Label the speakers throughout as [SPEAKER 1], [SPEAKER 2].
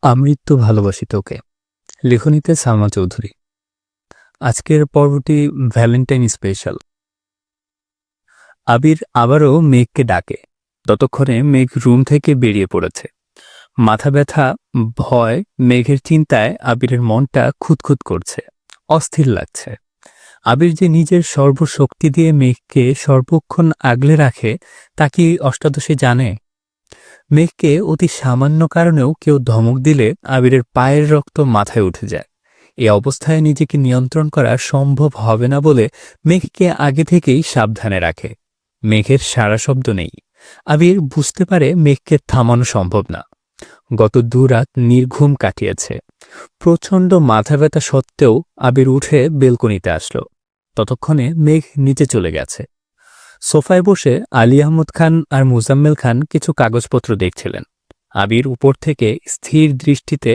[SPEAKER 1] আমৃত্যু ভালোবাসি তোকে। লেখনীতে সালমা চৌধুরী। আজকের পর্বটি ভ্যালেন্টাইন স্পেশাল। আবির আবারও মেঘকে ডাকে। ততক্ষণে মেঘ রুম থেকে বেরিয়ে পড়েছে। মাথা ব্যথা, ভয়, মেঘের চিন্তায় আবিরের মনটা খুঁতখুত করছে, অস্থির লাগছে। আবির যে নিজের সর্বশক্তি দিয়ে মেঘকে সর্বক্ষণ আগলে রাখে তা কি অষ্টাদশী জানে? মেঘকে অতি সামান্য কারণেও কেউ ধমক দিলে আবিরের পায়ের রক্ত মাথায় উঠে যায়। এই অবস্থায় নিজেকে নিয়ন্ত্রণ করা সম্ভব হবে না বলে মেঘকে আগে থেকেই সাবধানে রাখে। মেঘের সারা শব্দ নেই। আবির বুঝতে পারে মেঘকে থামানো সম্ভব না। গত 2 রাত নির্ঘুম কাটিয়েছে। প্রচণ্ড মাথা ব্যথা সত্ত্বেও আবির উঠে বেলকনিতে আসলো। ততক্ষণে মেঘ নিচে চলে গেছে। সোফায় বসে আলী আহমদ খান আর মুজাম্মেল খান কিছু কাগজপত্র দেখছিলেন। আবির উপর থেকে স্থির দৃষ্টিতে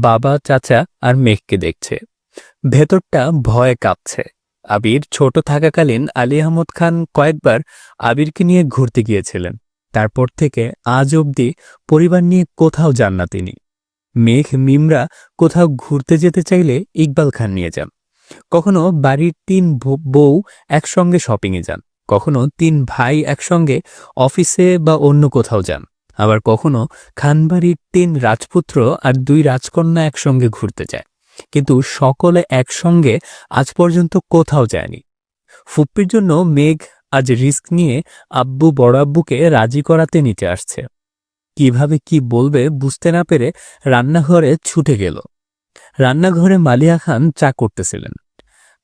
[SPEAKER 1] বাবা, চাচা আর মেঘকে দেখছে। ভেতরটা ভয়ে কাঁপছে। আবির ছোট থাকাকালীন আলী আহমদ খান কয়েকবার আবিরকে নিয়ে ঘুরতে গিয়েছিলেন। তারপর থেকে আজ অবধি পরিবার নিয়ে কোথাও যান না তিনি। মেঘ, মিমরা কোথাও ঘুরতে যেতে চাইলে ইকবাল খান নিয়ে যান। কখনো বাড়ির 3 বউ একসঙ্গে শপিংয়ে যান, কখনো 3 ভাই একসঙ্গে অফিসে বা অন্য কোথাও যান, আবার কখনো খানবাড়ির 3 রাজপুত্র আর 2 রাজকন্যা একসঙ্গে ঘুরতে যায়। কিন্তু সকলে একসঙ্গে আজ পর্যন্ত কোথাও যায়নি। ফুপ্পির জন্য মেঘ আজ রিস্ক নিয়ে আব্বু, বড় আব্বুকে রাজি করাতে নিচে আসছে। কিভাবে কি বলবে বুঝতে না পেরে রান্নাঘরে ছুটে গেল। রান্নাঘরে মালিয়া খান চা করতেছিলেন।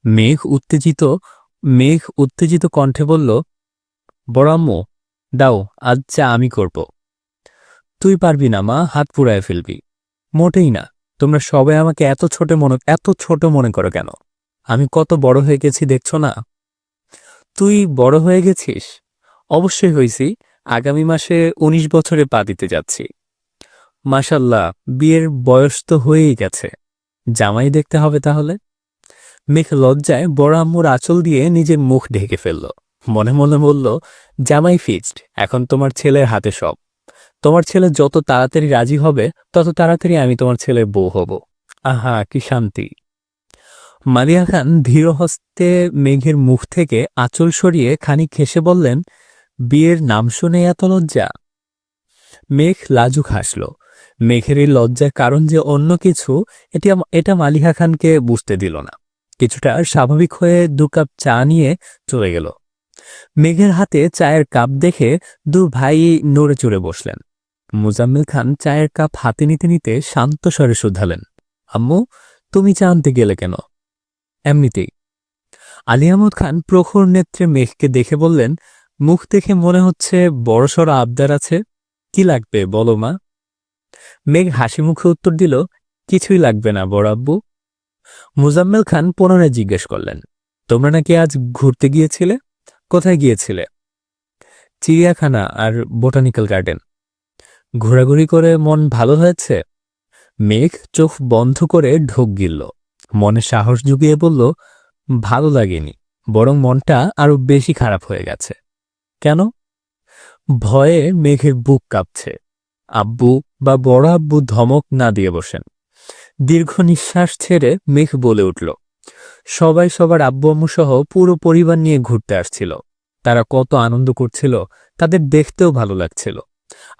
[SPEAKER 1] মেঘ উত্তেজিত কণ্ঠে বলল, বড় আম্মু, দাও, আজ চা আমি করব। তুই পারবি না মা, হাত পুড়ায় ফেলবি। মোটেই না। তোমরা সবাই আমাকে এত ছোট মনে করো কেন? আমি কত বড় হয়ে গেছি দেখছো না? তুই বড় হয়ে গেছিস? অবশ্যই হইছি। আগামী মাসে 19 বছরে পা দিতে যাচ্ছি। মাশাল্লাহ, বিয়ের বয়স তো হয়েই গেছে। জামাই দেখতে হবে তাহলে। মেঘ লজ্জায় বড় আম্মুর আঁচল দিয়ে নিজের মুখ ঢেকে ফেলল। মনে মনে বলল, জামাই ফিক্সড, এখন তোমার ছেলের হাতে সব। তোমার ছেলে যত তাড়াতাড়ি রাজি হবে তত তাড়াতাড়ি আমি তোমার ছেলের বউ হব। আহা, কি শান্তি। মালিয়া খান ধীর হস্তে মেঘের মুখ থেকে আঁচল সরিয়ে খানিক হেসে বললেন, বিয়ের নাম শুনে এত লজ্জা? মেঘ লাজুক হাসল। মেঘের এই লজ্জার কারণ যে অন্য কিছু, এটা মালিহা খানকে বুঝতে দিল না। কিছুটা স্বাভাবিক হয়ে 2 কাপ চা নিয়ে চলে গেল। মেঘের হাতে চায়ের কাপ দেখে 2 ভাই নড়ে চড়ে বসলেন। মুজাম্মেল খান চায়ের কাপ হাতে নিতে নিতে শান্ত স্বরে শুধালেন, আম্মু, তুমি চা আনতে গেলে কেন? এমনিতেই। আলী আহমদ খান প্রখর নেত্রে মেঘকে দেখে বললেন, মুখ দেখে মনে হচ্ছে বড়সড় আবদার আছে। কি লাগবে বলো মা? মেঘ হাসি মুখে উত্তর দিল, কিছুই লাগবে না বড় আব্বু। মুজাম্মেল খান পুনরায় জিজ্ঞেস করলেন, তোমরা নাকি আজ ঘুরতে গিয়েছিলে? কোথায় গিয়েছিলে? চিড়িয়াখানা আর বোটানিক্যাল গার্ডেন। ঘোরাঘুরি করে মন ভালো হয়েছে? মেঘ চোখ বন্ধ করে ঢোক গিলল। মনে সাহস জুগিয়ে বলল, ভালো লাগেনি, বরং মনটা আরো বেশি খারাপ হয়ে গেছে। কেন? ভয়ে মেঘের বুক কাঁপছে। আব্বু বা বড় আব্বু ধমক না দিয়ে বসেন। দীর্ঘ নিঃশ্বাস ছেড়ে মেঘ বলে উঠল, সবাই সবার আব্বু আম্মু সহ পুরো পরিবার নিয়ে ঘুরতে আসছিল। তারা কত আনন্দ করছিল, তাদের দেখতেও ভালো লাগছিল।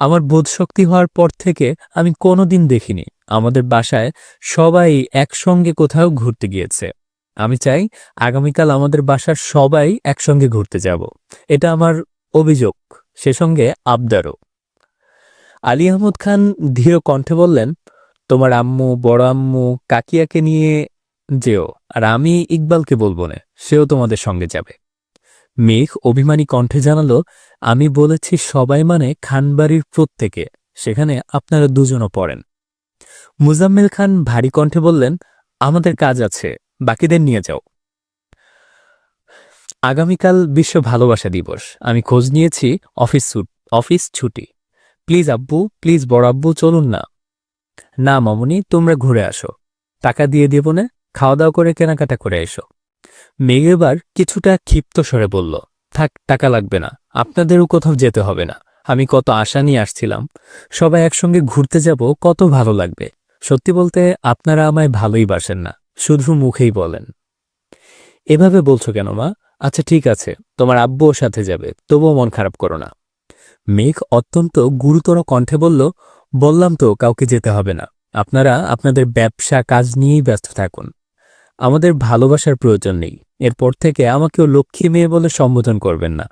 [SPEAKER 1] আমার বোধশক্তি হওয়ার পর থেকে আমি কোনোদিন দেখিনি আমাদের বাসায় সবাই একসঙ্গে কোথাও ঘুরতে গিয়েছে। আমি চাই আগামীকাল আমাদের বাসার সবাই একসঙ্গে ঘুরতে যাব। এটা আমার অভিযোগ, সে সঙ্গে আবদারও। আলী আহমদ খান ধীর কণ্ঠে বললেন, তোমার আম্মু, বড় আম্মু, কাকিয়াকে নিয়ে যেও, আর আমি ইকবালকে বলবো না, সেও তোমাদের সঙ্গে যাবে। মেঘ অভিমানী কণ্ঠে জানালো, আমি বলেছি সবাই মানে খানবাড়ির প্রত্যেকে, সেখানে আপনারা দুজনও পড়েন। মুজাম্মেল খান ভারী কণ্ঠে বললেন, আমাদের কাজ আছে, বাকিদের নিয়ে যাও। আগামীকাল বিশ্ব ভালোবাসা দিবস। আমি খোঁজ নিয়েছি, অফিস ছুটি। প্লিজ আব্বু, প্লিজ বড় আব্বু, চলুন না। না মামুনি, তোমরা ঘুরে আসো, টাকা দিয়ে দেব না, খাওয়া দাওয়া করে কেনাকাটা করে এসো। মেঘ এবার কিছুটা ক্ষিপ্ত স্বরে বলল, থাক, টাকা লাগবে না, আপনাদেরও কোথাও যেতে হবে না। আমি কত আশা নিয়ে আসছিলাম, সবাই একসঙ্গে ঘুরতে যাব, কত ভালো লাগবে। সত্যি বলতে আপনারা আমায় ভালোই বাসেন না, শুধু মুখেই বলেন। এভাবে বলছো কেন মা? আচ্ছা ঠিক আছে, তোমার আব্বুও সাথে যাবে, তবুও মন খারাপ করো না। মেঘ অত্যন্ত গুরুতর কণ্ঠে বলল, বললাম তো কাউকে যেতে হবে না। আপনারা আপনাদের ব্যবসা কাজ নিয়েই ব্যস্ত থাকুন। আমাদের ভালোবাসার প্রয়োজন নেই। এরপর থেকে আমাকেও লক্ষ্মী মেয়ে বলে সম্বোধন করবেন না।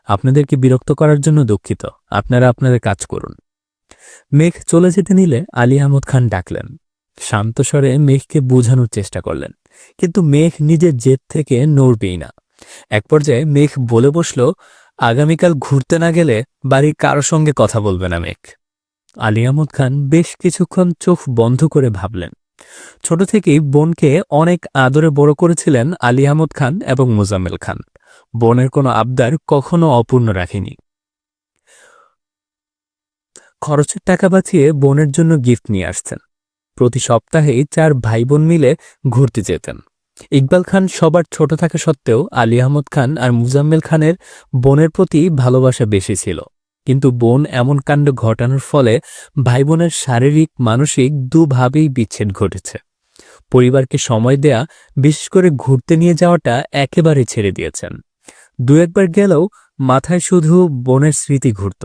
[SPEAKER 1] আপনাদেরকে বিরক্ত করার জন্য দুঃখিত। আপনারা আপনাদের কাজ করুন। মেঘ চলে যেতে নিলে আলী আহমদ খান ডাকলেন। শান্ত স্বরে মেঘকে বোঝানোর চেষ্টা করলেন, কিন্তু মেঘ নিজের জেদ থেকে নড়বেই না। এক পর্যায়ে মেঘ বলে বসল, আগামীকাল ঘুরতে না গেলে বাড়ির কারো সঙ্গে কথা বলবে না মেঘ। আলী আহমদ খান বেশ কিছুক্ষণ চোখ বন্ধ করে ভাবলেন। ছোট থেকেই বোনকে অনেক আদরে বড় করেছিলেন আলী আহমদ খান এবং মোজাম্মেল খান। বোনের কোনো আবদার কখনো অপূর্ণ রাখেনি। খরচের টাকা বাঁচিয়ে বোনের জন্য গিফট নিয়ে আসতেন। প্রতি সপ্তাহেই 4 ভাই বোন মিলে ঘুরতে যেতেন। ইকবাল খান সবার ছোট থাকা সত্ত্বেও আলী আহমদ খান আর মুজাম্মেল খানের বোনের প্রতি ভালোবাসা বেশি ছিল। কিন্তু বোন এমন কাণ্ড ঘটানোর ফলে ভাই বোনের শারীরিক মানসিক দুভাবেই বিচ্ছেদ ঘটেছে। পরিবারকে সময় দেয়া, বিশেষ করে ঘুরতে নিয়ে যাওয়াটা একেবারে ছেড়ে দিয়েছেন। দু একবার গেলেও মাথায় শুধু বোনের স্মৃতি ঘুরত।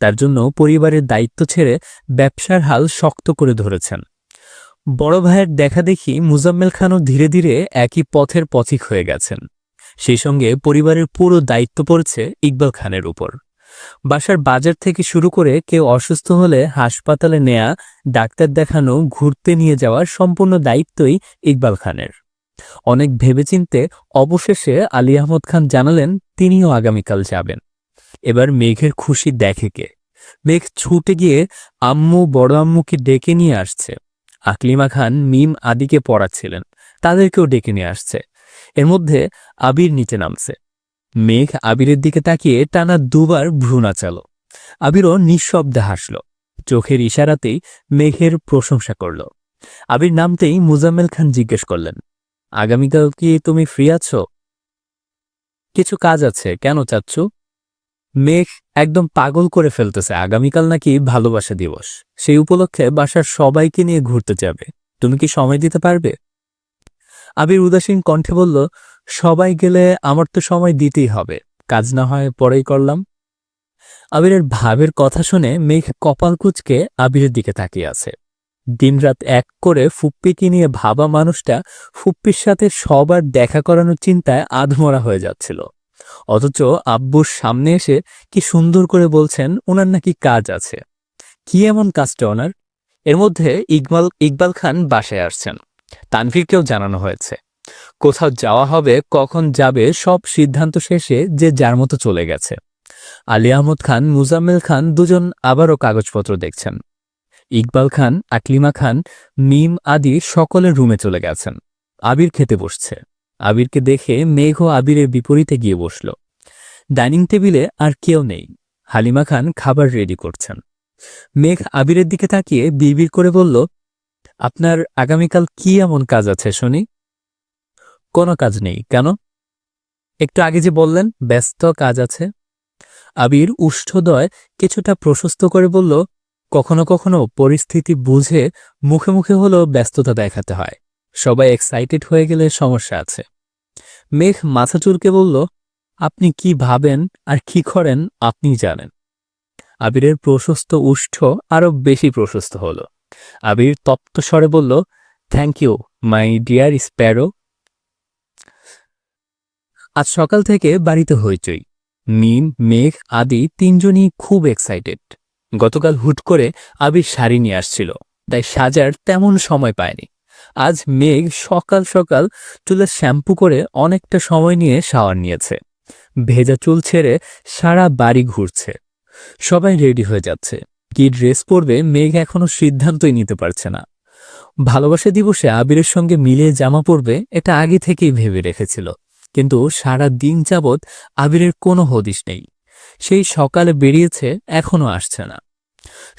[SPEAKER 1] তার জন্য পরিবারের দায়িত্ব ছেড়ে ব্যবসার হাল শক্ত করে ধরেছেন। বড় ভাইয়ের দেখাদেখি মুজাম্মেল খানও ধীরে ধীরে একই পথের পথিক হয়ে গেছেন। সেই সঙ্গে পরিবারের পুরো দায়িত্ব পড়েছে ইকবাল খানের উপর। বাসার বাজার থেকে শুরু করে কেউ অসুস্থ হলে হাসপাতালে নেয়া, ডাক্তার দেখানো, ঘুরতে নিয়ে যাওয়ার সম্পূর্ণ দায়িত্বই ইকবাল খানের। অনেক ভেবেচিন্তে অবশেষে আলী আহমদ খান জানালেন তিনিও আগামীকাল যাবেন। এবার মেঘের খুশি দেখে কে? মেঘ ছুটে গিয়ে আম্মু বড় আম্মুকে ডেকে নিয়ে আসছে। আকলিমা খান মিম আদিকে পড়াচ্ছিলেন, তাদেরকেও ডেকে নিয়ে আসছে। এর মধ্যে আবির নিচে নামছে। মেঘ আবিরের দিকে তাকিয়ে টানা 2 বার ভ্রু নাচাল। আবিরও নিঃশব্দে হাসল। চোখের ইশারাতেই মেঘের প্রশংসা করল। আবির নামতেই মুজাম্মেল খান জিজ্ঞেস করলেন, আগামীকাল কি তুমি ফ্রি আছো? কিছু কাজ আছে, কেন চাচ্ছু? মেঘ একদম পাগল করে ফেলতেছে। আগামীকাল নাকি ভালোবাসা দিবস, সেই উপলক্ষে বাসার সবাইকে নিয়ে ঘুরতে যাবে। তুমি কি সময় দিতে পারবে? আবির উদাসীন কণ্ঠে বলল, সবাই গেলে আমার তো সময় দিতেই হবে, কাজ না হয় পরেই করলাম। আবিরের ভাবের কথা শুনে মেঘ কপাল কুঁচকে আবিরের দিকে তাকিয়ে আছে। দিনরাত এক করে ফুপ্পিকে নিয়ে ভাবা মানুষটা ফুপ্পির সাথে সবার দেখা করানোর চিন্তায় আধমরা হয়ে যাচ্ছিল। অথচ আব্বুর সামনে এসে কি সুন্দর করে বলছেন ওনার নাকি কাজ আছে। কি এমন কাজটা ওনার? এর মধ্যে ইকবাল খান বাসায় আসছেন। তানভীরকেও জানানো হয়েছে। কোথাও যাওয়া হবে, কখন যাবে, সব সিদ্ধান্ত শেষে যে যার মতো চলে গেছে। আলী আহমদ খান, মুজাম্মেল খান দুজন আবারও কাগজপত্র দেখছেন। ইকবাল খান, আকলিমা খান, মিম আদি সকলের রুমে চলে গেছেন। আবির খেতে বসছে। আবিরকে দেখে মেঘও আবিরের বিপরীতে গিয়ে বসল। ডাইনিং টেবিলে আর কেউ নেই। হালিমা খান খাবার রেডি করছেন। মেঘ আবিরের দিকে তাকিয়ে বিড়বিড় করে বলল, আপনার আগামীকাল কি এমন কাজ আছে শুনি? কোনো কাজ নেই। কেন? একটু আগে যে বললেন ব্যস্ত, কাজ আছে। আবির উষ্ঠদয় কিছুটা প্রশস্ত করে বলল, কখনো কখনো পরিস্থিতি বুঝে মুখে মুখে হলেও ব্যস্ততা দেখাতে হয়। সবাই এক্সাইটেড হয়ে গেলে সমস্যা আছে। মেঘ মাথা চুলকে বলল, আপনি কি ভাবেন আর কি করেন আপনি জানেন। আবিরের প্রশস্ত উষ্ঠ আরো বেশি প্রশস্ত হল। আবির তপ্ত স্বরে বলল, thank you my dear sparrow. আজ সকাল থেকে বাড়িতে হইচই। মিম, মেঘ আদি তিনজনই খুব এক্সাইটেড। গতকাল হুট করে আবির শাড়ি নিয়ে আসছিল, তাই সাজার তেমন সময় পায়নি। আজ মেঘ সকাল সকাল চুলে শ্যাম্পু করে অনেকটা সময় নিয়ে শাওয়ার নিয়েছে। ভেজা চুল ছেড়ে সারা বাড়ি ঘুরছে। সবাই রেডি হয়ে যাচ্ছে। কি ড্রেস পরবে মেঘ এখনো সিদ্ধান্তই নিতে পারছে না। ভালোবাসা দিবসে আবিরের সঙ্গে মিলিয়ে জামা পরবে এটা আগে থেকেই ভেবে রেখেছিল, কিন্তু সারা দিন যাবৎ আবিরের কোনো হদিশ নেই। সেই সকালে বেরিয়েছে, এখনো আসছে না।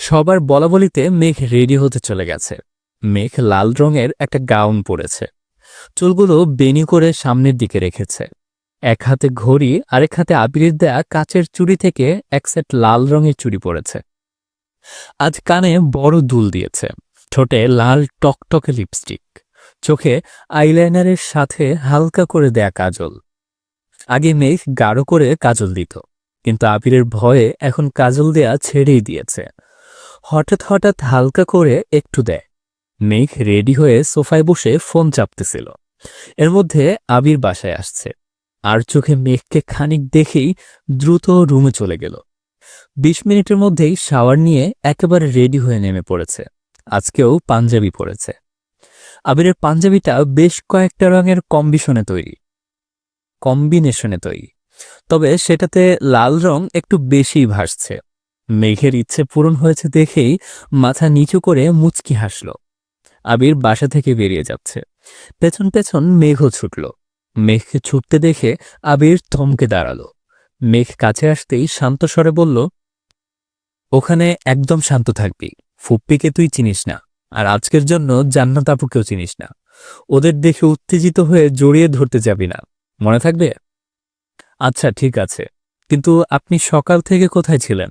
[SPEAKER 1] সবার বলাবলিতে মেঘ রেডি হতে চলে গেছে। মেঘ লাল রঙের একটা গাউন পরেছে। চুলগুলো বেনি করে সামনের দিকে রেখেছে। এক হাতে ঘড়ি, আরেক হাতে আবিরের দেয়া কাচের চুড়ি থেকে এক সেট লাল রঙের চুড়ি পরেছে। আজ কানে বড় দুল দিয়েছে। ঠোঁটে লাল টকটকে লিপস্টিক, চোখে আইলাইনারের সাথে হালকা করে দেয়া কাজল। আগে মেঘ গাঢ় করে কাজল দিত, কিন্তু আবিরের ভয়ে এখন কাজল দেয়া ছেড়েই দিয়েছে। হঠাৎ হঠাৎ হালকা করে একটু দেয়। মেঘ রেডি হয়ে সোফায় বসে ফোন চাপতেছিল। এর মধ্যে আবির বাসায় আসছে। আর চোখে মেঘকে খানিক দেখেই দ্রুত রুমে চলে গেল। ২০ মিনিটের মধ্যেই শাওয়ার নিয়ে একেবারে রেডি হয়ে নেমে পড়েছে। আজকেও পাঞ্জাবি পরেছে। আবিরের পাঞ্জাবিটা বেশ কয়েকটা রঙের কম্বিনেশনে তৈরি, তবে সেটাতে লাল রং একটু বেশি ভাসছে। মেঘের ইচ্ছে পূরণ হয়েছে দেখেই মাথা নিচু করে মুচকি হাসল। আবির বাসা থেকে বেরিয়ে যাচ্ছে। পেছন পেছন মেঘও ছুটল। মেঘকে ছুটতে দেখে আবির থমকে দাঁড়ালো। মেঘ কাছে আসতেই শান্ত স্বরে বলল, ওখানে একদম শান্ত থাকবি। ফুপ্পিকে তুই চিনিস না, আর আজকের জন্য জান্নাত আপুকেও চিনিস না। ওদের দেখে উত্তেজিত হয়ে জড়িয়ে ধরতে যাবি না, মনে থাকবে? আচ্ছা ঠিক আছে, কিন্তু আপনি সকাল থেকে কোথায় ছিলেন?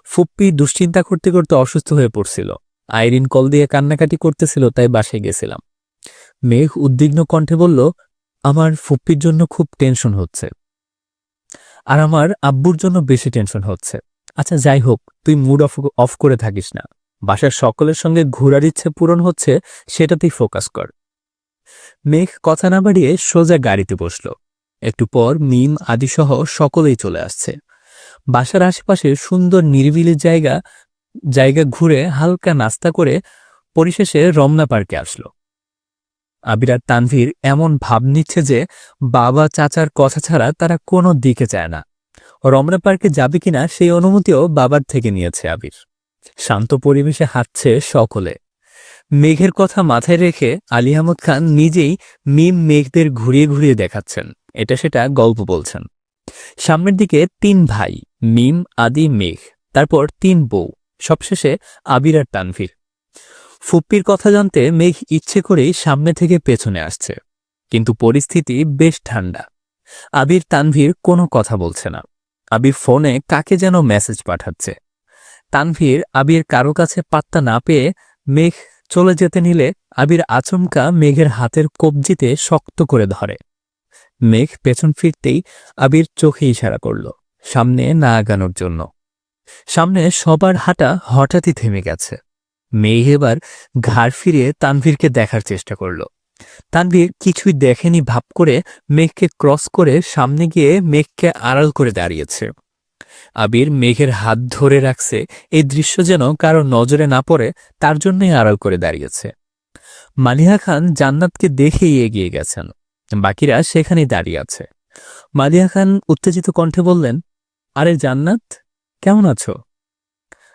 [SPEAKER 1] ফুপ্পি দুশ্চিন্তা করতে করতে অসুস্থ হয়ে পড়ছিল। আইরিন কল দিয়ে কান্নাকাটি করতেছিল, তাই বাসায় গেছিলাম। মেঘ উদ্বিগ্ন কণ্ঠে বলল, আমার ফুপ্পির জন্য খুব টেনশন হচ্ছে, আর আমার আব্বুর জন্য বেশি টেনশন হচ্ছে। আচ্ছা যাই হোক, তুই মুড অফ করে থাকিস না। বাসার সকলের সঙ্গে ঘোরার ইচ্ছে পূরণ হচ্ছে, সেটাতেই ফোকাস কর। মেঘ কথা না বাড়িয়ে সোজা গাড়িতে বসল। একটু পর মিম আদিসহ সকলেই চলে আসছে। বাসার আশেপাশে সুন্দর নিরিবিলি জায়গা ঘুরে হালকা নাস্তা করে পরিশেষে রমনা পার্কে আসলো। আবির আর তানভীর এমন ভাব নিচ্ছে যে বাবা চাচার কথা ছাড়া তারা কোনো দিকে চায় না। রমনা পার্কে যাবে কিনা সেই অনুমতিও বাবার থেকে নিয়েছে আবির। শান্ত পরিবেশে হাঁটছে সকলে। মেঘের কথা মাথায় রেখে আলী আহমদ খান নিজেই মিম মেঘদের ঘুরিয়ে ঘুরিয়ে দেখাচ্ছেন, এটা সেটা গল্প বলছেন। সামনের দিকে ৩ ভাই, মিম, আদি, মেঘ, তারপর ৩ বউ, সবশেষে আবির আর তানভীর। ফুপ্পির কথা জানতে মেঘ ইচ্ছে করেই সামনে থেকে পেছনে আসছে, কিন্তু পরিস্থিতি বেশ ঠান্ডা। আবির তানভীর কোনো কথা বলছে না। আবির ফোনে কাকে যেন মেসেজ পাঠাচ্ছে। তানভীর আবির কারো কাছে পাত্তা না পেয়ে মেঘ চলে যেতে নিলে আবির আচমকা মেঘের হাতের কবজিতে শক্ত করে ধরে। মেঘ পেছন ফিরতেই আবির চোখে ইশারা করল সামনে না আগানোর জন্য। সামনে সবার হাঁটা হঠাৎই থেমে গেছে। মেঘ এবার ঘাড় ফিরিয়ে তানভীরকে দেখার চেষ্টা করল। তানভীর কিছুই দেখেনি ভাব করে মেঘকে ক্রস করে সামনে গিয়ে মেঘকে আড়াল করে দাঁড়িয়েছে। আবির মেঘের হাত ধরে রাখছে, এই দৃশ্য যেন কারো নজরে না পড়ে তার জন্যই আড়াল করে দাঁড়িয়েছে। মালিহা খান জান্নাতকে দেখেই এগিয়ে গেছেন, বাকিরা সেখানেই দাঁড়িয়ে আছে। মালিহা খান উত্তেজিত কণ্ঠে বললেন, আরে জান্নাত, কেমন আছো?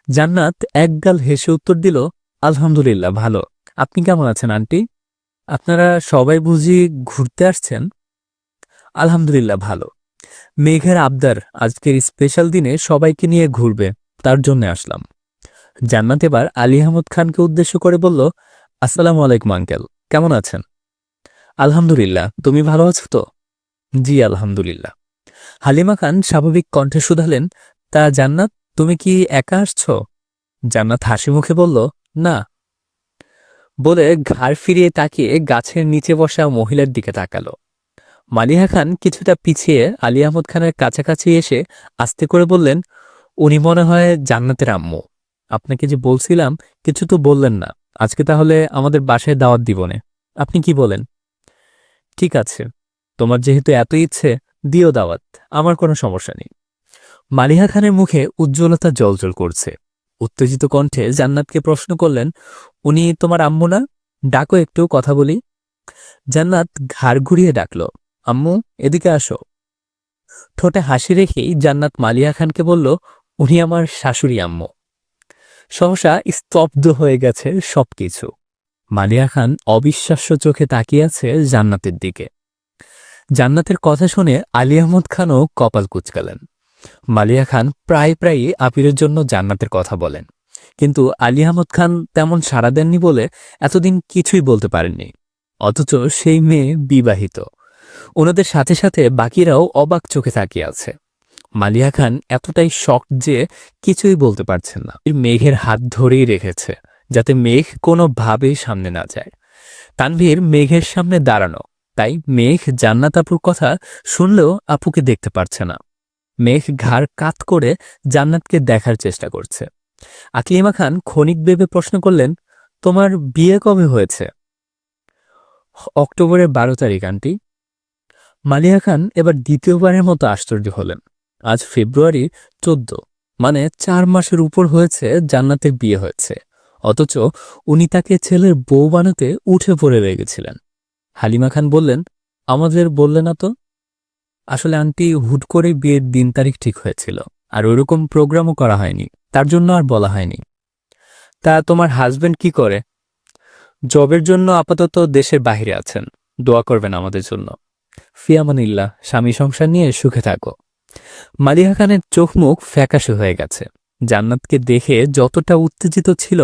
[SPEAKER 1] জান্নাত একগাল হেসে উত্তর দিল, আলহামদুলিল্লাহ ভালো। আপনি কেমন আছেন আন্টি? আপনারা সবাই বুঝি ঘুরতে আসছেন? আলহামদুলিল্লাহ ভালো। মেঘের আবদার আজকের স্পেশাল দিনে সবাইকে নিয়ে ঘুরবে, তার জন্য আসলাম। জান্নাত এবার আলী আহমদ খানকে উদ্দেশ্য করে বলল, আসসালামু আলাইকুম আঙ্কেল, কেমন আছেন? আলহামদুলিল্লাহ, তুমি ভালো আছো তো? জি আলহামদুলিল্লাহ। হালিমা খান স্বাভাবিক কণ্ঠে শুধালেন, তা জান্নাত, তুমি কি একা আসছ? জান্নাত হাসি মুখে বলল, না। বলে ঘাড় ফিরিয়ে তাকিয়ে গাছের নিচে বসা মহিলার দিকে তাকালো। মালিহা খান কিছুটা পিছিয়ে আলী আহমদ খানের কাছাকাছি এসে আস্তে করে বললেন, উনি মনে হয় জান্নাতের আম্মু। আপনাকে যে বলছিলাম কিছু তো বললেন না, আজকে তাহলে আমাদের বাসায় দাওয়াত দিবনে, আপনি কি বলেন? ঠিক আছে, তোমার যেহেতু এত ইচ্ছে দিও দাওয়াত, আমার কোনো সমস্যা নেই। মালিহা খানের মুখে উজ্জ্বলতা জ্বলজ্বল করছে। উত্তেজিত কণ্ঠে জান্নাতকে প্রশ্ন করলেন, উনি তোমার আম্মু না? ডাকো, একটু কথা বলি। জান্নাত ঘাড় ঘুরিয়ে ডাকল, আম্মু এদিকে আসো। ঠোঁটে হাসি রেখেই জান্নাত মালিহা খানকে বলল, উনি আমার শাশুড়ি আম্মু। সহসা স্তব্ধ হয়ে গেছে সবকিছু। মালিহা খান অবিশ্বাস্য চোখে তাকিয়ে আছে জান্নাতের দিকে। জান্নাতের কথা শুনে আলী আহমদ খানও কপাল কুঁচকালেন। মালিহা খান প্রায়ই আবিরের জন্য জান্নাতের কথা বলেন, কিন্তু আলী আহমদ খান তেমন সাড়া দেননি বলে এতদিন কিছুই বলতে পারেননি। অথচ সেই মেয়ে বিবাহিত। ওনাদের সাথে সাথে বাকিরাও অবাক চোখে তাকিয়ে আছে। মালিহা খান এতটাই শকড যে কিছুই বলতে পারছেন না। মেঘের হাত ধরেই রেখেছে, যাতে মেঘ কোনোভাবেই সামনে না যায়। তানভীর মেঘের সামনে দাঁড়ানো, তাই মেঘ জান্নাত আপুর কথা শুনলেও আপুকে দেখতে পারছে না। মেঘ ঘাড় কাত করে জান্নাতকে দেখার চেষ্টা করছে। আকলিমা খান ক্ষণিক ভেবে প্রশ্ন করলেন, তোমার বিয়ে কবে হয়েছে? অক্টোবরের 12 তারিখ আন্টি। মালিয়া খান এবার দ্বিতীয়বারের মতো আশ্চর্য হলেন। আজ ফেব্রুয়ারি 14, মানে 4 মাসের উপর হয়েছে জান্নাতের বিয়ে হয়েছে, অথচ উনি তাকে ছেলের বউ বানাতে উঠে পড়ে লেগেছিলেন। হালিমা খান বললেন, আমাদের বললে না তো? আসলে আন্টি, হুট করে বিয়ের দিন তারিখ ঠিক হয়েছিল, আর ওইরকম প্রোগ্রামও করা হয়নি, তার জন্য আর বলা হয়নি। তা তোমার হাজবেন্ড কি করে? জবের জন্য আপাতত দেশের বাইরে আছেন, দোয়া করবেন আমাদের জন্য। ফিয়ামানিল্লাহ, স্বামী সংসার নিয়ে সুখে থাকো। মালিহা খানের চোখ মুখ ফ্যাকাশে হয়ে গেছে। জান্নাতকে দেখে যতটা উত্তেজিত ছিল,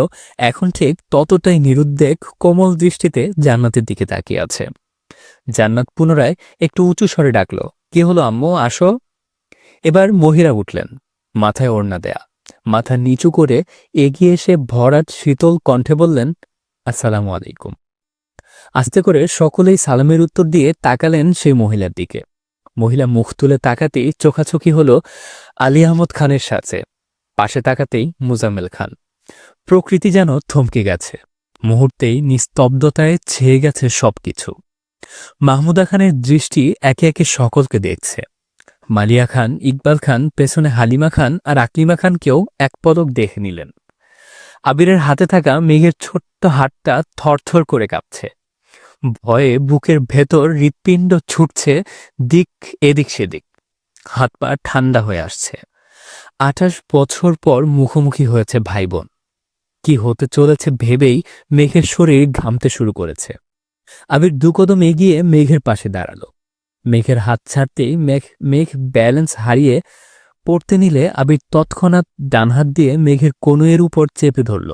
[SPEAKER 1] এখন ঠিক ততটাই নিরুদ্বেগ কোমল দৃষ্টিতে জান্নাতের দিকে তাকিয়ে আছে। জান্নাত পুনরায় একটু উঁচু স্বরে ডাকল, কি হলো আম্মু, আসো। এবার মহিলা উঠলেন, মাথায় ওড়না দেয়া, মাথা নিচু করে এগিয়ে এসে ভরাট শীতল কণ্ঠে বললেন, আসসালামু আলাইকুম। আস্তে করে সকলেই সালামের উত্তর দিয়ে তাকালেন সেই মহিলার দিকে। মহিলা মুখ তুলে তাকাতেই চোখাচোখি হল আলী আহমদ খানের সাথে, পাশে তাকাতেই মুজাম্মেল খান। প্রকৃতি যেন থমকে গেছে, মুহূর্তেই নিস্তব্ধতায় ছেয়ে গেছে সবকিছু। মাহমুদা খানের দৃষ্টি একে একে সকলকে দেখছে। মালিয়া খান, ইকবাল খান, পেছনে হালিমা খান আর আকলিমা খানকেও এক পলক দেখে নিলেন। আবিরের হাতে থাকা মেঘের ছোট্ট হাতটা থরথর করে কাঁপছে। ভয়ে বুকের ভেতর হৃৎপিণ্ড ছুটছে দিক এদিক সেদিক, হাত পা ঠান্ডা হয়ে আসছে। 28 বছর পর মুখোমুখি হয়েছে ভাই বোন। কি হতে চলেছে ভেবেই মেঘের শরীর ঘামতে শুরু করেছে। আবির দুকদম এগিয়ে মেঘের পাশে দাঁড়ালো। মেঘের হাত ছাড়তেই মেঘ ব্যালেন্স হারিয়ে পড়তে নিলে আবির তৎক্ষণাৎ ডান হাত দিয়ে মেঘের কনুয়ের উপর চেপে ধরল।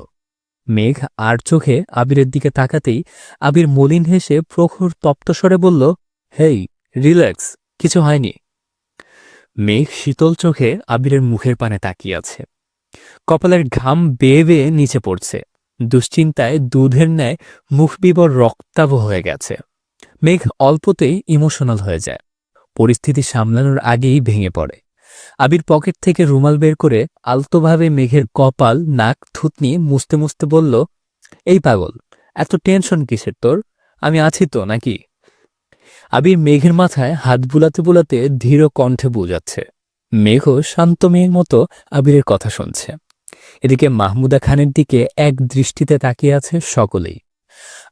[SPEAKER 1] মেঘ আর চোখে আবিরের দিকে তাকাতেই আবির মলিন হেসে প্রখর তপ্তস্বরে বলল, হেই, রিল্যাক্স, কিছু হয়নি। মেঘ শীতল চোখে আবিরের মুখের পানে তাকিয়ে আছে। কপালের ঘাম বেয়ে বেয়ে নিচে পড়ছে। দুশ্চিন্তায় দুধের ন্যায় মুখ বিবর রক্তাভ হয়ে গেছে। মেঘ অল্পতেই ইমোশনাল হয়ে যায়, পরিস্থিতি সামলানোর আগেই ভেঙে পড়ে। আবির পকেট থেকে রুমাল বের করে আলতোভাবে মেঘের কপাল, নাক, থুতনি মুছতে মুছতে বলল, এই পাগল, এত টেনশন কিসের তোর? আমি আছি তো, নাকি? আবির মেঘের মাথায় হাত বুলাতে বুলাতে ধীর কণ্ঠে বোঝাচ্ছে। মেঘও শান্ত মেয়ের মতো আবিরের কথা শুনছে। এদিকে মাহমুদা খানের দিকে এক দৃষ্টিতে তাকিয়ে আছে সকলেই।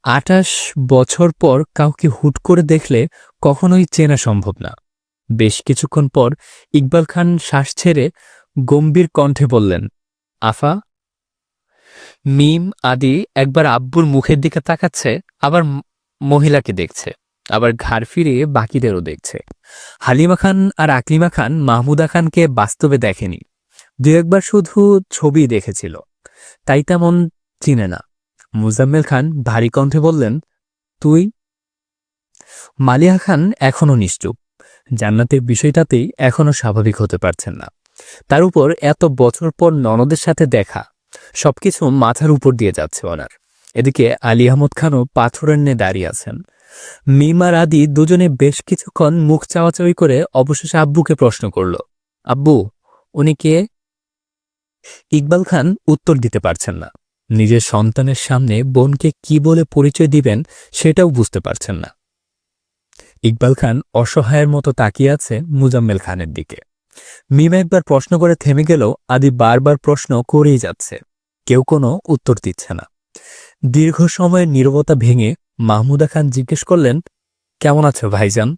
[SPEAKER 1] 28 বছর পর কাউকে হুট করে দেখলে কখনোই চেনা সম্ভব না। বেশ কিছুক্ষণ পর ইকবাল খান শ্বাস ছেড়ে গম্ভীর কণ্ঠে বললেন, আফা। মিম আদি একবার আব্বুর মুখের দিকে তাকাচ্ছে, আবার মহিলাকে দেখছে, আবার ঘাড় ফিরিয়ে বাকিদেরও দেখছে। হালিমা খান আর আকলিমা খান মাহমুদা খানকে বাস্তবে দেখেনি, দু একবার শুধু ছবি দেখেছিল, তাই তেমন চিনে না। মুজাম্মেল খান ভারী কণ্ঠে বললেন, তুই? মালিয়া খান এখনও নিশ্চুপ। জান্নাতের বিষয়টাতেই এখনও স্বাভাবিক হতে পারছেন না। তার উপর এত বছর পর ননদের সাথে দেখা, সবকিছু মাথার উপর দিয়ে যাচ্ছে ওনার। এদিকে আলী আহমদ খানও পাথরের ন্যায় দাঁড়িয়ে আছেন। মিমার আদি দুজনে বেশ কিছুক্ষণ মুখ চাওয়াচাওয়ি করে অবশেষে আব্বুকে প্রশ্ন করল, আব্বু, উনি কে? ইকবাল খান উত্তর দিতে পারছেন না। নিজের সন্তানের সামনে বোনকে কি বলে পরিচয় দিবেন সেটাও বুঝতে পারছেন না। ইকবাল খান অসহায়ের মতো তাকিয়ে আছে মুজাম্মেল খানের দিকে। মিম একবার প্রশ্ন করে থেমে গেলেও আদি বারবার প্রশ্ন করেই যাচ্ছে, কেউ কোনো উত্তর দিচ্ছে না। দীর্ঘ সময়ের নীরবতা ভেঙে মাহমুদা খান জিজ্ঞেস করলেন, কেমন আছো ভাইজান?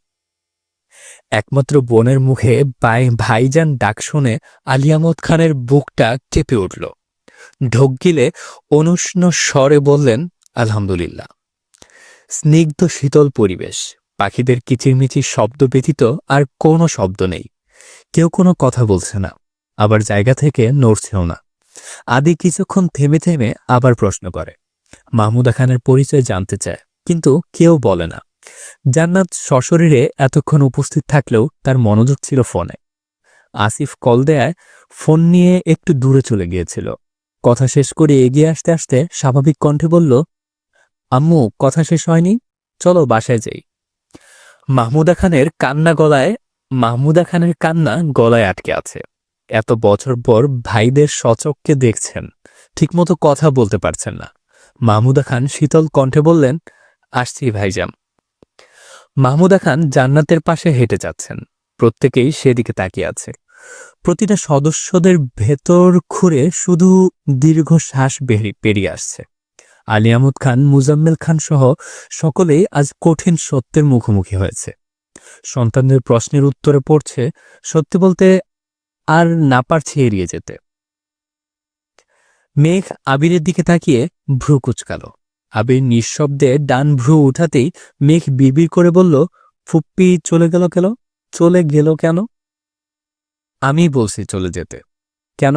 [SPEAKER 1] একমাত্র বোনের মুখে ভাইজান ডাক শুনে আলী আহমদ খানের বুকটা কেঁপে উঠল। ঢোক গিলে অনুষ্ণ স্বরে বললেন, আলহামদুলিল্লাহ। স্নিগ্ধ শীতল পরিবেশ, পাখিদের কিচিরমিচির শব্দ ব্যতীত আর কোনো শব্দ নেই। কেউ কোনো কথা বলছে না, আবার জায়গা থেকে নড়ছেও না। আদি কিছুক্ষণ থেমে থেমে আবার প্রশ্ন করে। মাহমুদা খানের পরিচয় জানতে চায়, কিন্তু কেউ বলে না। জান্নাত সশরীরে এতক্ষণ উপস্থিত থাকলেও তার মনোযোগ ছিল ফোনে। আসিফ কল দেয়ায় ফোন নিয়ে একটু দূরে চলে গিয়েছিল। কথা শেষ করে এগিয়ে আসতে আসতে স্বাভাবিক কণ্ঠে বলল, আম্মু কথা শেষ হয়নি, চলো বাসায় যাই। মাহমুদা খানের কান্না গলায় আটকে আছে। এত বছর পর ভাইদের সচক্ষে দেখছেন, ঠিকমতো কথা বলতে পারছেন না। মাহমুদা খান শীতল কণ্ঠে বললেন, আসছি ভাইজান। মাহমুদা খান জান্নাতের পাশে হেঁটে যাচ্ছেন। প্রত্যেকেই সেদিকে তাকিয়ে আছে। প্রতিটা সদস্যদের ভেতর খুঁড়ে শুধু দীর্ঘ শ্বাস পেরিয়ে আসছে। আলী আহমদ খান, মুজাম্মেল খান সহ সকলেই আজ কঠিন সত্যের মুখোমুখি হয়েছে। সন্তানদের প্রশ্নের উত্তরে পড়ছে সত্যি বলতে আর না পারছে এড়িয়ে যেতে। মেঘ আবিরের দিকে তাকিয়ে ভ্রু কুচকাল। আবির নিঃশব্দে ডান ভ্রু উঠাতেই মেঘ বিড়বিড় করে বলল, ফুপ্পি চলে গেল কেন? আমি বলছি চলে যেতে। কেন?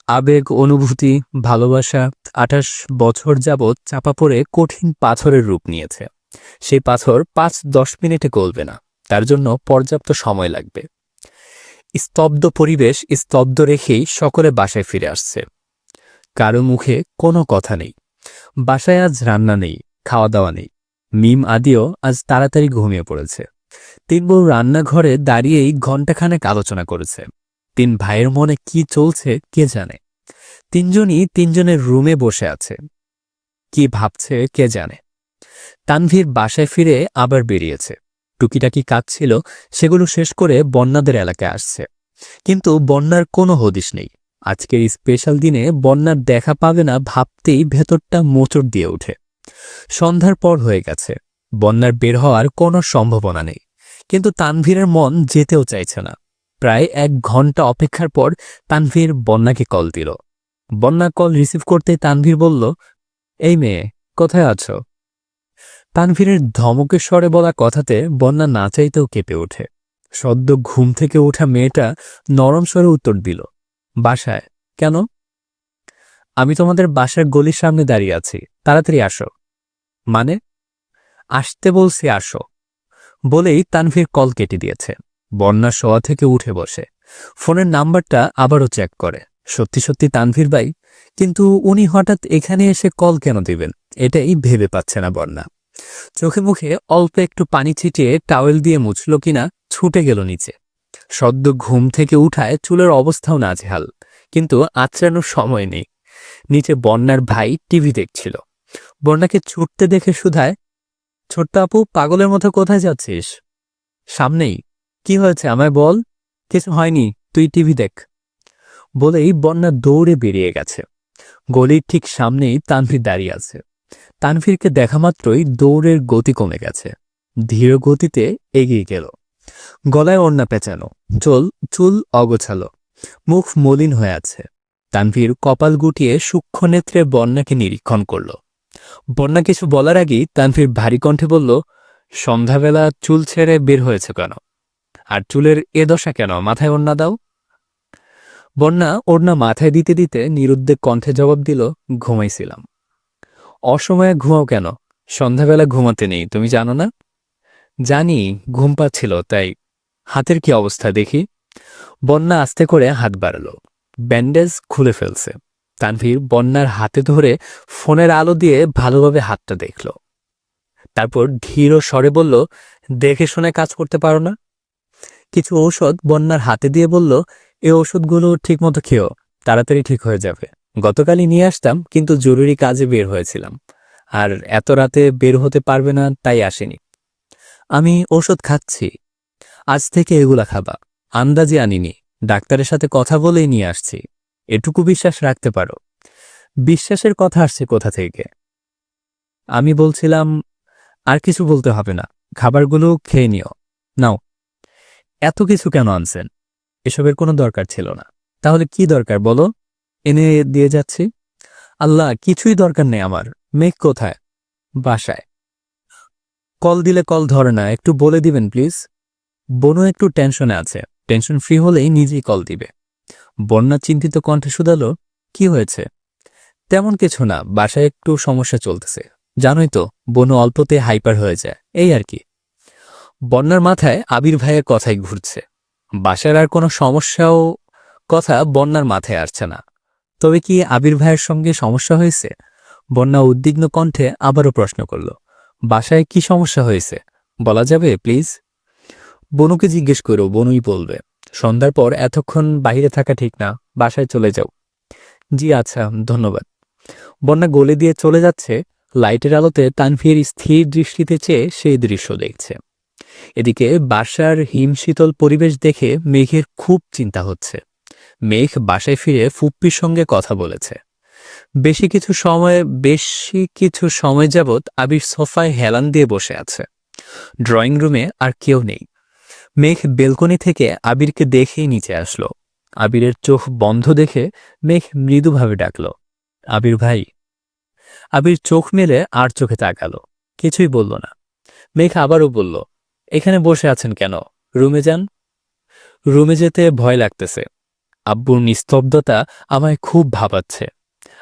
[SPEAKER 1] আবেগ, অনুভূতি, ভালোবাসা ২৮ বছর যাবৎ চাপা পড়ে কঠিন পাথরের রূপ নিয়েছে। সেই পাথর ৫-১০ মিনিটে গলবে না, তার জন্য পর্যাপ্ত সময় লাগবে। স্তব্ধ পরিবেশ স্তব্ধ রেখেই সকলে বাসায় ফিরে আসছে। কারো মুখে কোনো কথা নেই। বাসায় আজ রান্না নেই, খাওয়া দাওয়া নেই। মিম আদিও আজ তাড়াতাড়ি ঘুমিয়ে পড়েছে। তিন বউ রান্নাঘরে দাঁড়িয়েই ঘণ্টাখানেক আলোচনা করেছে। তিন ভাইয়ের মনে কি চলছে কে জানে। তিনজনই তিনজনের রুমে বসে আছে, কি ভাবছে কে জানে। তানভীর বাসায় ফিরে আবার বেরিয়েছে। টুকিটাকি কাজ ছিল, সেগুলো শেষ করে বন্যাদের এলাকায় আসছে। কিন্তু বন্যার কোনো হদিশ নেই। আজকের স্পেশাল দিনে বন্যার দেখা পাবে না ভাবতেই ভেতরটা মোচড় দিয়ে ওঠে। সন্ধ্যার পর হয়ে গেছে, বন্যার বের হওয়ার কোনো সম্ভাবনা নেই। কিন্তু তানভীরের মন যেতেও চাইছে না। প্রায় ১ ঘন্টা অপেক্ষার পর তানভীর বন্যাকে কল দিল। বন্যা কল রিসিভ করতেই তানভীর বলল, এই মেয়ে, কোথায় আছো? তানভীরের ধমকের স্বরে বলা কথাতে বন্যা না চাইতেও কেঁপে ওঠে। সদ্য ঘুম থেকে ওঠা মেয়েটা নরম স্বরে উত্তর দিল, বাসায়। কেন? আমি তোমাদের বাসার গলির সামনে দাঁড়িয়ে আছি, তাড়াতাড়ি আসো। মানে? আসতে বলছি, আসো। বলেই তানভীর কল কেটে দিয়েছে। বন্যা শোয়া থেকে উঠে বসে ফোনের নাম্বারটা আবারও চেক করে। সত্যি সত্যি তানভীর ভাই, কিন্তু উনি হঠাৎ এখানে এসে কল কেন দিবেন, এটাই ভেবে পাচ্ছে না বন্যা। চোখে মুখে অল্প একটু পানি ছিটিয়ে টাওয়েল দিয়ে মুছল কিনা ছুটে গেল নিচে। সদ্য ঘুম থেকে উঠায় চুলের অবস্থাও নাজেহাল, কিন্তু আঁচড়ানোর সময় নেই। নিচে বন্যার ভাই টিভি দেখছিল। বন্যাকে ছুটতে দেখে শুধায়, ছোট্ট আপু, পাগলের মতো কোথায় যাচ্ছিস? সামনেই। কি হয়েছে আমায় বল। কিছু হয়নি, তুই টিভি দেখ। বলেই বন্যা দৌড়ে বেরিয়ে গেছে। গলির ঠিক সামনেই তানভীর দাঁড়িয়ে আছে। তানভীরকে দেখা মাত্রই দৌড়ের গতি কমে গেছে। ধীর গতিতে এগিয়ে গেল। গলায় ওড়না পেঁচানো, চুল অগোছালো, মুখ মলিন হয়ে আছে। তানভীর কপাল গুটিয়ে সূক্ষ্ম নেত্রে বন্যাকে নিরীক্ষণ করল। বন্যা কিছু বলার আগেই তানভীর ভারী কণ্ঠে বলল, সন্ধ্যাবেলা চুল ছেড়ে বের হয়েছে কেন? আর চুলের এ দশা কেন? মাথায় ওড়না দাও। বন্যা ওড়না মাথায় দিতে দিতে নিরুদ্বেগ কণ্ঠে জবাব দিল, ঘুমাইছিলাম। অসময়ে ঘুমাও কেন? সন্ধ্যাবেলা ঘুমাতে নেই, তুমি জানো না? জানি, ঘুম পাচ্ছিল তাই। হাতের কি অবস্থা দেখি। বন্যা আস্তে করে হাত বাড়ালো। ব্যান্ডেজ খুলে ফেলছে। তানভীর বন্যার হাতে ধরে ফোনের আলো দিয়ে ভালোভাবে হাতটা দেখল। তারপর ধীর স্বরে বলল, দেখে শুনে কাজ করতে পারো না? কিছু ঔষধ বন্যার হাতে দিয়ে বলল, এই ওষুধগুলো ঠিকমতো খেও, তাড়াতাড়ি ঠিক হয়ে যাবে। গতকালই নিয়ে আসতাম, কিন্তু জরুরি কাজে বের হয়েছিলাম, আর এত রাতে বের হতে পারবে না তাই আসেনি। আমি ওষুধ খাচ্ছি, আজ থেকে এগুলা খাবা। আন্দাজে আনিনি, ডাক্তারের সাথে কথা বলেই নিয়ে আসছি। এটুকু বিশ্বাস রাখতে পারো। বিশ্বাসের কথা আসছে কোথা থেকে? আমি বলছিলাম, আর কিছু বলতে হবে না, খাবারগুলো খেয়ে নিও। নাও। এত কিছু কেন আনছেন? এসবের কোনো দরকার ছিল না। তাহলে কি দরকার বলো? এনে দিয়ে যাচ্ছি। আল্লাহ, কিছুই দরকার নেই আমার। মেঘ কোথায়? বাসায়। কল দিলে কল ধরে না, একটু বলে দিবেন প্লিজ। বনু একটু টেনশনে আছে, টেনশন ফ্রি হলেই নিজেই কল দিবে। বন্যা চিন্তিত কণ্ঠে শুধালো, কি হয়েছে? তেমন কিছু না, বাসায় একটু সমস্যা চলতেছে। জানোই তো, বনু অল্পতে হাইপার হয়ে যায়, এই আর কি। বন্যার মাথায় আবির ভাইয়ের কথাই ঘুরছে। বাসার আর কোনো সমস্যাও কথা বন্যার মাথায় আসছে না। তবে কি আবির ভাইয়ের সঙ্গে সমস্যা হয়েছে? বন্যা উদ্বিগ্ন কণ্ঠে আবারও প্রশ্ন করল। বাসায় কি সমস্যা হয়েছে বলা যাবে প্লিজ? বনুকে জিজ্ঞেস করো, বনুই বলবে। সন্ধ্যার পর এতক্ষণ বাইরে থাকা ঠিক না, বাসায় চলে যাও। জি আচ্ছা, ধন্যবাদ। বন্যা গলে দিয়ে চলে যাচ্ছে। লাইটের আলোতে তানভীর স্থির দৃষ্টিতে চেয়ে সেই দৃশ্য দেখছে। এদিকে বাসার হিমশীতল পরিবেশ দেখে মেঘের খুব চিন্তা হচ্ছে। মেঘ বাসায় ফিরে ফুপ্পির সঙ্গে কথা বলেছে। বেশি কিছু সময় যাবৎ আবির সোফায় হেলান দিয়ে বসে আছে। ড্রয়িং রুমে আর কেউ নেই। মেঘ বেলকনি থেকে আবিরকে দেখেই নিচে আসলো। আবিরের চোখ বন্ধ দেখে মেঘ মৃদুভাবে ডাকল, আবির ভাই। আবির চোখ মেলে আর চোখে তাকালো, কিছুই বলল না। মেঘ আবারও বলল, এখানে বসে আছেন কেন? রুমে যান। রুমে যেতে ভয় লাগতেছে। আব্বুর নিস্তব্ধতা আমায় খুব ভাবাচ্ছে।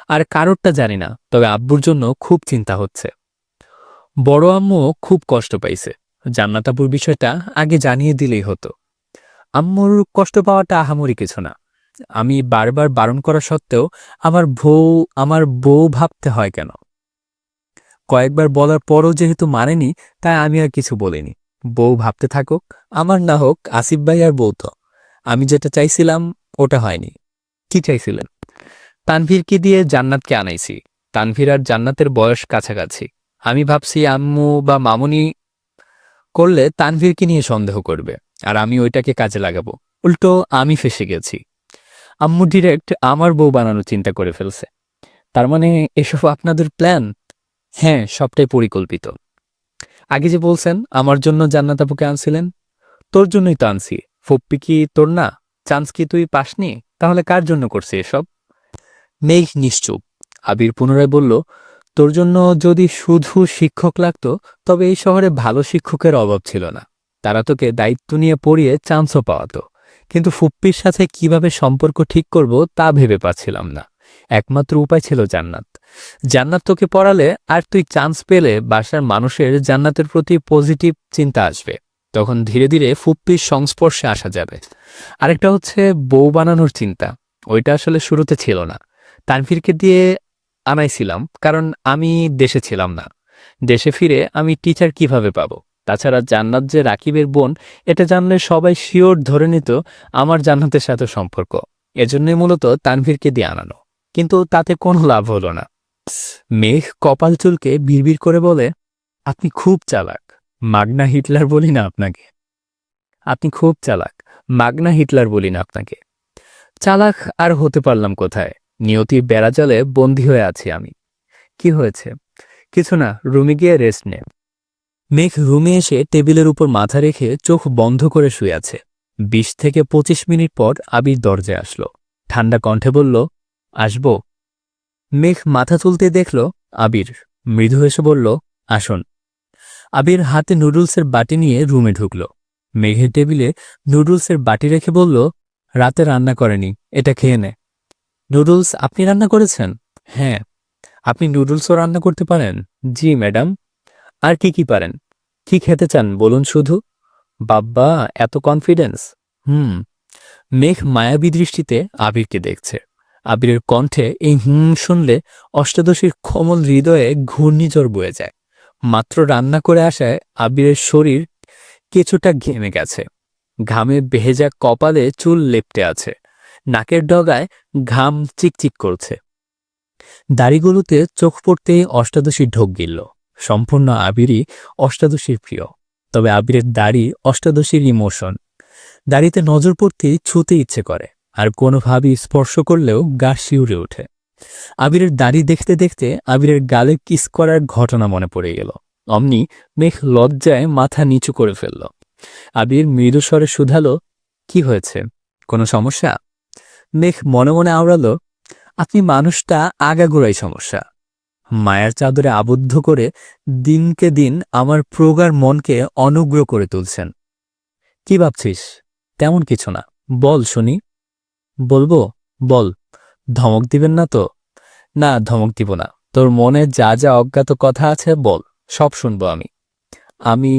[SPEAKER 1] আর কারোরটা জানি না, তবে আব্বুর জন্য খুব চিন্তা হচ্ছে। বড় আম্মু খুব কষ্ট পাইছে। জান্নাত আব্বুর বিষয়টা আগে জানিয়ে দিলেই হতো। আম্মুর কষ্ট পাওয়াটা আহামরি কিছু না। আমি বারবার বারণ করা সত্ত্বেও আমার বউ ভাবতে হয় কেন? কয়েকবার বলার পরও যেহেতু মানেনি, তাই আমি আর কিছু বলিনি। বউ ভাবতে থাকুক, আমার না হোক, আসিফ ভাই আর বউ তো। আমি যেটা চাইছিলাম ওটা হয়নি। কি চাইছিলেন? তানভীরকে দিয়ে জান্নাতকে আনাইছি। তানভীর আর জান্নাতের বয়স কাছাকাছি। আমি ভাবছি আম্মু বা মামুনি করলে তানভীরকে নিয়ে সন্দেহ করবে, আর আমি ওইটাকে কাজে লাগাবো। উল্টো আমি ফেসে গেছি। আম্মু ডিরেক্ট আমার বউ বানানোর চিন্তা করে ফেলছে। তার মানে এসব আপনাদের প্ল্যান? হ্যাঁ, সবটাই পরিকল্পিত। আগে যে বলছেন আমার জন্য জান্নাত আপুকে আনছিলেন, তোর জন্যই তো আনছি। ফুপ্পি কি তোর না? চান্স কি তুই পাসনি? তাহলে কার জন্য করছি এসব? মেঘ নিশ্চুপ। আবির পুনরায় বলল, তোর জন্য যদি শুধু শিক্ষক লাগতো, তবে এই শহরে ভালো শিক্ষকের অভাব ছিল না। তারা তোকে দায়িত্ব নিয়ে পড়িয়ে চান্সও পাওয়াতো। কিন্তু ফুপ্পির সাথে কিভাবে সম্পর্ক ঠিক করব তা ভেবে পাচ্ছিলাম না। একমাত্র উপায় ছিল জান্নাত। জান্নাত তোকে পড়ালে আর তুই চান্স পেলে বাসার মানুষের জান্নাতের প্রতি পজিটিভ চিন্তা আসবে। তখন ধীরে ধীরে ফুপ্পির সংস্পর্শে আসা যাবে। আরেকটা হচ্ছে বউ বানানোর চিন্তা। ওইটা আসলে শুরুতে ছিল না। তানভীরকে দিয়ে আনাইছিলাম কারণ আমি দেশে ছিলাম না। দেশে ফিরে আমি টিচার কিভাবে পাবো? তাছাড়া জান্নাত যে রাকিবের বোন, এটা জানলে সবাই শিওর ধরে নিত আমার জান্নাতের সাথে সম্পর্ক। এজন্যই মূলত তানভীরকে দিয়ে আনানো। কিন্তু তাতে কোনো লাভ হলো না। মেঘ কপাল চুলকে বিড়বিড় করে বলে, আপনি খুব চালাক। মাগনা হিটলার বলি না আপনাকে। আপনি খুব চালাক। মাগনা হিটলার বলি না আপনাকে। চালাক আর হতে পারলাম কোথায়? নিয়তির বেড়াজালে বন্দী হয়ে আছি আমি। কি হয়েছে? কিছু না, রুমে গিয়ে রেস্ট নে। মেঘ রুমে এসে টেবিলের উপর মাথা রেখে চোখ বন্ধ করে শুয়ে আছে। ২০ থেকে ২৫ মিনিট পর আবির দরজায় আসলো। ঠান্ডা কণ্ঠে বলল, আসবো? মেঘ মাথা তুলতে দেখল আবির। মৃদু হেসে বলল, আসুন। আবির হাতে নুডলসের বাটি নিয়ে রুমে ঢুকল। মেঘের টেবিলে নুডলসের বাটি রেখে বলল, রাতে রান্না করেনি, এটা খেয়ে নে। নুডলস আপনি রান্না করেছেন? হ্যাঁ। আপনি নুডলসও রান্না করতে পারেন? জি ম্যাডাম। আর কি কি পারেন? কি খেতে চান বলুন শুধু। বাব্বা, এত কনফিডেন্স! মেঘ মায়াবী দৃষ্টিতে আবিরকে দেখছে। আবিরের কণ্ঠে এই শুনলে অষ্টাদশীর কোমল হৃদয়ে ঘূর্ণিঝড় বয়ে যায়। মাত্র রান্না করে আসায় আবিরের শরীর কিছুটা ঘেমে গেছে। ঘামে ভেজা কপালে চুল লেপ্টে আছে। নাকের ডগায় ঘাম চিকচিক করছে। দাড়িগুলোতে চোখ পড়তেই অষ্টাদশী ঢোক গিলল। সম্পূর্ণ আবিরই অষ্টাদশীর প্রিয়। তবে আবিরের দাড়ি অষ্টাদশীর ইমোশন। দাড়িতে নজর পড়তেই ছুঁতে ইচ্ছে করে, আর কোনোভাবেই স্পর্শ করলেও গা শিউরে ওঠে। আবিরের দাড়ি দেখতে দেখতে আবিরের গালে কিস করার ঘটনা মনে পড়ে গেল। অমনি মেঘ লজ্জায় মাথা নিচু করে ফেলল। আবির মৃদুস্বরে শুধালো, কি হয়েছে? কোনো সমস্যা? মেঘ মনে মনে আওড়ালো, আপনি মানুষটা আগাগোড়াই সমস্যা। মায়ার চাদরে আবদ্ধ করে দিনকে দিন আমার প্রগাঢ় মনকে অনুগ্র করে তুলছেন। কি ভাবছিস? তেমন কিছু না, বল শুনি। বলবো? বল। ধমক দিবেন না তো? না, ধমক দিব না। তোর মনে যা যা অজ্ঞাত কথা আছে বল, সব শুনবো আমি। আমি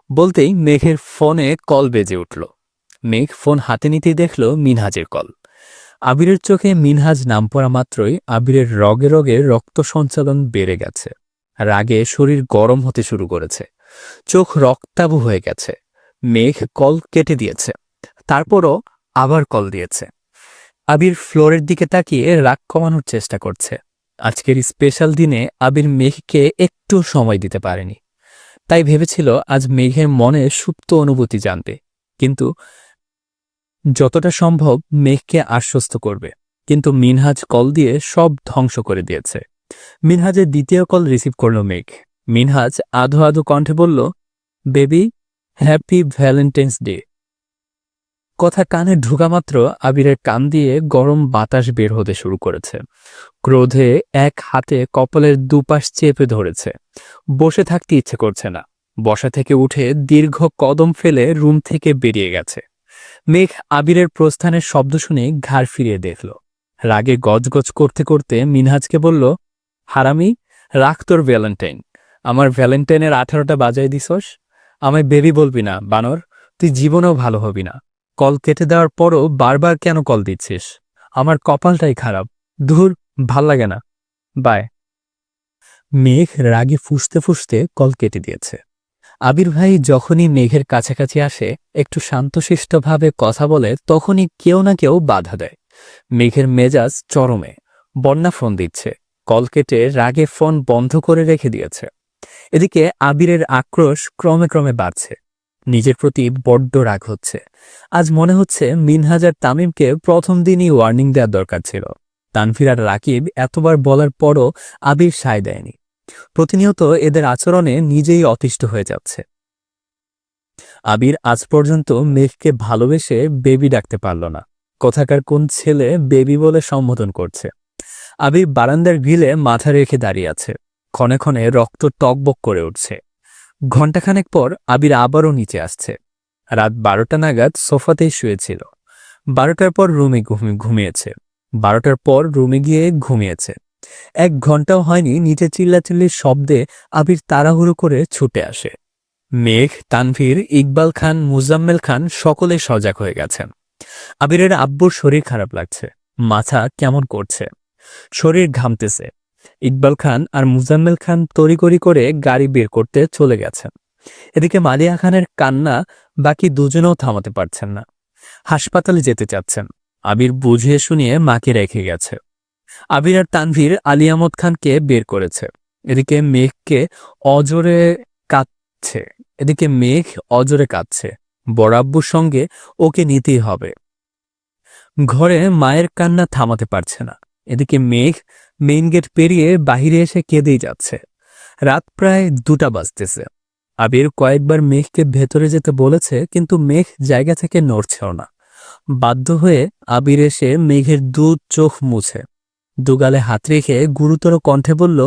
[SPEAKER 1] বলতেই মেঘের ফোনে কল বেজে উঠল। মেঘ ফোন হাতে নিতেই দেখল মিনহাজের কল। আবিরের চোখে মিনহাজ নাম পড়া মাত্রই আবিরের রগে রগে রক্ত সঞ্চালন বেড়ে গেছে। রাগে শরীর গরম হতে শুরু করেছে, চোখ রক্তাভ হয়ে গেছে। মেঘ কল কেটে দিয়েছে, তারপরও আবার কল দিয়েছে। আবির ফ্লোরের দিকে তাকিয়ে রাগ কমানোর চেষ্টা করছে। আজকের স্পেশাল দিনে আবির মেঘকে একটু সময় দিতে পারেনি। তাই ভেবেছিল আজ মেঘের মনে সুপ্ত অনুভূতি জানবে, কিন্তু যতটা সম্ভব মেঘকে আশ্বস্ত করবে। কিন্তু মিনহাজ কল দিয়ে সব ধ্বংস করে দিয়েছে। মিনহাজের দ্বিতীয় কল রিসিভ করল মেঘ। মিনহাজ আধো আধো কণ্ঠে বলল, বেবি, হ্যাপি ভ্যালেন্টাইন্স ডে। কথা কানে ঢুকা মাত্র আবিরের কান দিয়ে গরম বাতাস বের হতে শুরু করেছে। ক্রোধে এক হাতে কপালের দুপাশ চেপে ধরেছে। বসে থাকতে ইচ্ছে করছে না। বসা থেকে উঠে দীর্ঘ কদম ফেলে রুম থেকে বেরিয়ে গেছে। মেঘ আবিরের প্রস্থানের শব্দ শুনে ঘাড় ফিরিয়ে দেখল। রাগে গজগজ করতে করতে মিনহাজকে বলল, হারামি, রাখ তোর ভ্যালেন্টাইন। আমার ভ্যালেন্টাইনের 18টা বাজায় দিছস। আমায় বেবি বলবি না বানর, তুই জীবনেও ভালো হবি না। কল কেটে দেওয়ার পরও বারবার কেন কল দিচ্ছিস? আমার কপালটাই খারাপ। ধুর, ভাল লাগে না। বাই। মেঘ রাগে ফুঁসতে ফুঁসতে কল কেটে দিয়েছে। আবির ভাই যখনই মেঘের কাছাকাছি আসে, একটু শান্তশিষ্টভাবে কথা বলে, তখনই কেউ না কেউ বাধা দেয়। মেঘের মেজাজ চরমে। বন্যা ফোন দিচ্ছে, কল কেটে রাগে ফোন বন্ধ করে রেখে দিয়েছে। এদিকে আবিরের আক্রোশ ক্রমে ক্রমে বাড়ছে। নিজের প্রতি বড্ড রাগ হচ্ছে। আজ মনে হচ্ছে মিনহাজ আর তামিমকে প্রথম দিনই ওয়ার্নিং দেওয়ার দরকার ছিল। তানভীর আর রাকিব এতবার বলার পরও আবির সায় দেয়নি। প্রতিনিয়ত এদের আচরণে নিজেই অতিষ্ঠ হয়ে যাচ্ছে। আবির আজ পর্যন্ত মেঘকে ভালোবেসে বেবি ডাকতে পারল না। কোথাকার কোন ছেলে বেবি বলে সম্বোধন করছে। আবির বারান্দার গ্রিলে মাথা রেখে দাঁড়িয়ে আছে। ক্ষণে ক্ষণে রক্ত টকবক করে উঠছে। ঘণ্টাখানেক পর আবির আবারও নিচে আসছে। রাত 12টা নাগাদ সোফাতেই শুয়েছিল। 12টার পর রুমে ঘুমিয়েছে। 12টার পর রুমে গিয়ে ঘুমিয়েছে। 1 ঘন্টাও হয়নি নিচে চিল্লাচিল্লির শব্দে আবির তাড়াহুড়ো করে ছুটে আসে। মেঘ, তানভীর, ইকবাল খান, মুজাম্মেল খান সকলে সজাগ হয়ে গেছেন। আবিরের আব্বুর শরীর খারাপ লাগছে, মাথা কেমন করছে, শরীর ঘামতেছে। ইকবাল খান আর মুজাম্মেল খান তড়িঘড়ি করে গাড়ি বের করতে চলে গেছেন। এদিকে মালিয়া খানের কান্না বাকি দুজনেও থামাতে পারছেন না। হাসপাতালে যেতে চাচ্ছেন। আবির বুঝিয়ে শুনিয়ে মাকে রেখে গেছে। আবির আর তানভীর আলিয়ামত খানকে বের করেছে। এদিকে মেঘ অজরে কাঁদছে। বড় আব্বুর সঙ্গে ওকে নিতেই হবে। ঘরে মায়ের কান্না থামাতে পারছে না। এদিকে মেঘ মেইন গেট পেরিয়ে বাহিরে এসে কেঁদেই যাচ্ছে। রাত প্রায় 2টা বাজতেছে। আবির কয়েকবার মেঘকে ভেতরে যেতে বলেছে, কিন্তু মেঘ জায়গা থেকে নড়ছেও না। বাধ্য হয়ে আবির এসে মেঘের 2 চোখ মুছে দুগালে হাত রেখে গুরুতর কণ্ঠে বলল,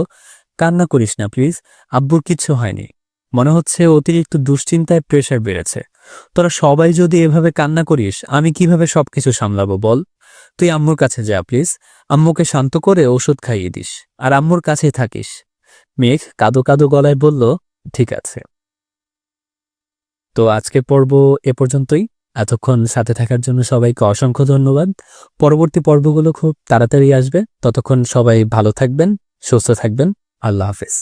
[SPEAKER 1] কান্না করিস না প্লিজ, আব্বুর কিচ্ছু হয়নি। মনে হচ্ছে অতিরিক্ত দুশ্চিন্তায় প্রেশার বেড়েছে। তোরা সবাই যদি এভাবে কান্না করিস, আমি কিভাবে সবকিছু সামলাবো বল? তুই আম্মুর কাছে যা প্লিজ, আম্মুকে শান্ত করে ওষুধ খাইয়ে দিস, আর আম্মুর কাছেই থাকিস। মেঘ কাঁদো কাঁদো গলায় বলল, ঠিক আছে। তো আজকের পর্ব এ পর্যন্তই। এতক্ষণ সাথে থাকার জন্য সবাইকে অসংখ্য ধন্যবাদ। পরবর্তী পর্বগুলো খুব তাড়াতাড়ি আসবে। ততক্ষণ সবাই ভালো থাকবেন, সুস্থ থাকবেন। আল্লাহ হাফেজ।